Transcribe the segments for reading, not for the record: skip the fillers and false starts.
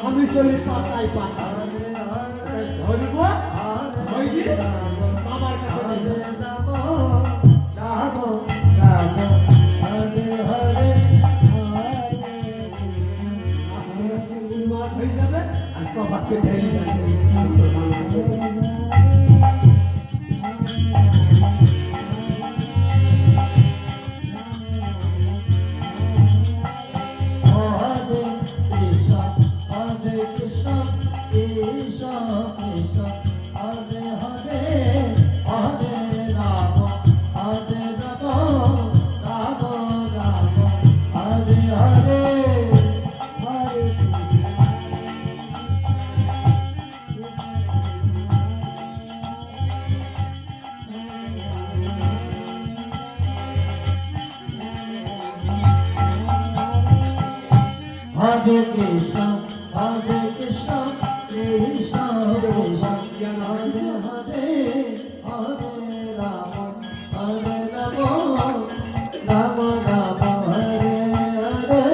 আমি চল্লিশ পাতায় ধরব বাবার কাছে হয়ে যাবে আর বাবাকে ধরে Hare Krishna, Hare Krishna, Krishna Krishna, Hare Hare, Hare Rama, Hare Rama, Rama Rama, Hare Hare,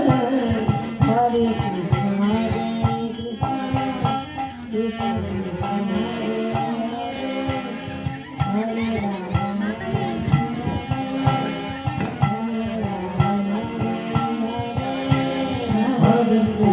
Hare Krishna, Krishna Krishna, Hare Rama, Hare